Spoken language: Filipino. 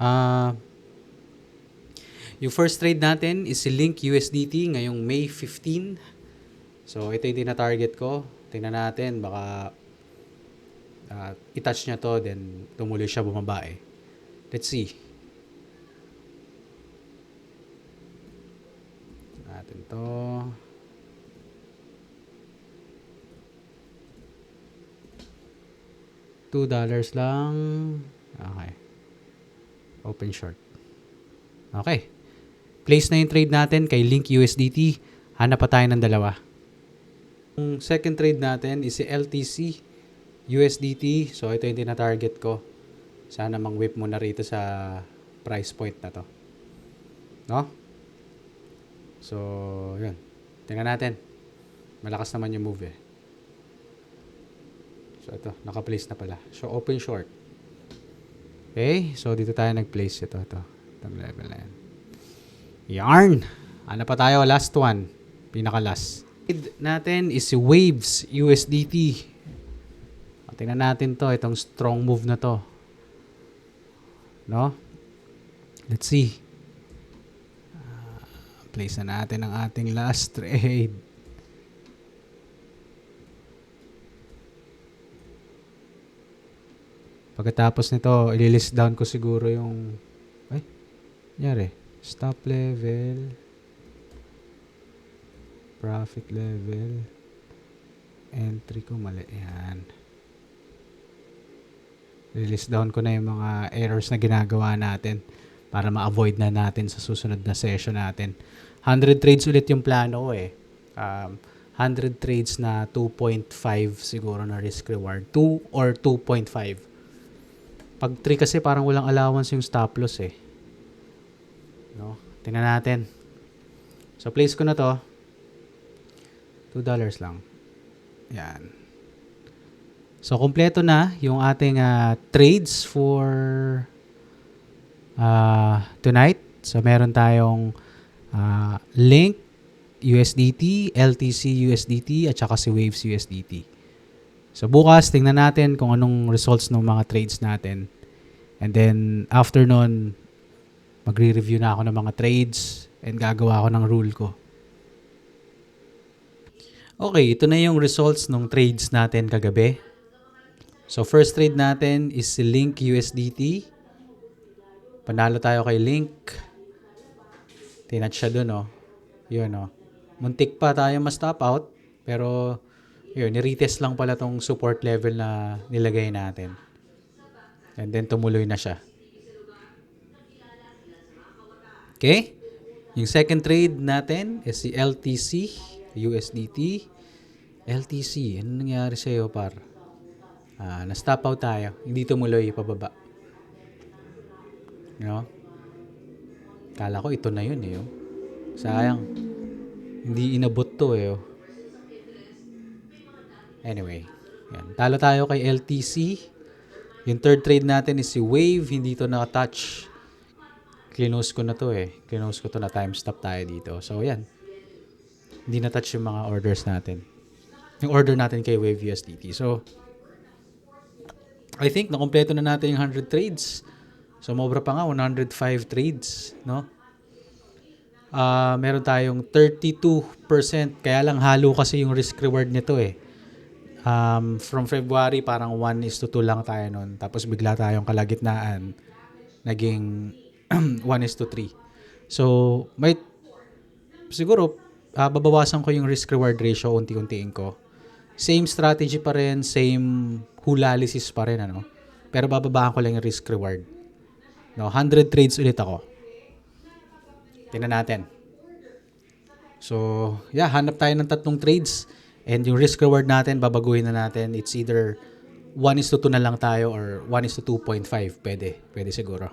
Ah, yung first trade natin is si Link USDT ngayong May 15. So, ito yung tina-target ko. Tingnan natin, baka i-touch niya to, then tumuloy siya bumaba eh. Let's see. Natin to. $2 lang. Okay. Open short. Okay. Place na yung trade natin kay Link USDT. Hanap pa tayo ng dalawa. Yung second trade natin is si LTC USDT. So, ito yung tina-target ko. Sana mang-whip muna rito sa price point na to. No? So, yun. Tingnan natin. Malakas naman yung move eh. So, ito. Naka-place na pala. So, open short. Okay. So, dito tayo nag-place. Ito. Itong level na yan. Yarn! Ano pa tayo? Last one. Pinaka-last. Trade natin is si Waves USDT. Tingnan natin to. Itong strong move na to. No? Let's see. Place na natin ang ating last trade. Pagkatapos nito, ililist down ko siguro yung nangyari. Stop level. Profit level. Entry ko mali. Yan. Release down ko na yung mga errors na ginagawa natin para ma-avoid na natin sa susunod na session natin. 100 trades ulit yung plano ko eh. 100 trades na 2.5 siguro na risk reward. 2 or 2.5. Pag 3 kasi parang walang allowance yung stop loss eh. No? Tingnan natin. So place ko na to. $2 lang. Yan. So, kompleto na yung ating trades for tonight. So, meron tayong Link USDT, LTC USDT, at saka si Waves USDT. So, bukas, tingnan natin kung anong results ng mga trades natin. And then, after nun, magre-review na ako ng mga trades and gagawa ako ng rule ko. Okay, ito na yung results ng trades natin kagabi. So, first trade natin is si Link USDT. Panalo tayo kay Link. Tinat siya dun, oh. Yun, oh. Muntik pa tayo ma-stop out. Pero, yun, ni-retest lang pala tong support level na nilagay natin. And then, tumuloy na siya. Okay? Yung second trade natin is si LTC USDT. LTC, ano nangyari sa'yo, par? Na-stop out tayo. Hindi tumuloy pababa. You know? Kala ko ito na yun eh. Oh. Sayang. Hindi inabot to eh. Oh. Anyway. Yan. Talo tayo kay LTC. Yung third trade natin is si Wave. Hindi to na-touch. Clinose ko na to eh. Clinose ko to na time stop tayo dito. So yan. Hindi na-touch yung mga orders natin. Yung order natin kay Wave USDT. So, I think nakompleto na natin yung 100 trades. So, mobra pa nga, 105 trades, no? Meron tayong 32%. Kaya lang halo kasi yung risk reward nito eh. From February, parang 1:2 lang tayo nun. Tapos bigla tayong kalagitnaan. Naging 1:3. So, may siguro, babawasan ko yung risk reward ratio, unti-untiin ko. Same strategy pa rin, same hulalysis pa rin, ano? Pero bababaan ko lang yung risk reward. No, 100 trades ulit ako. Tingnan natin. So, yeah, hanap tayo ng 3 trades. And yung risk reward natin, babaguhin na natin. It's either 1:2 na lang tayo or 1:2.5. Pwede siguro.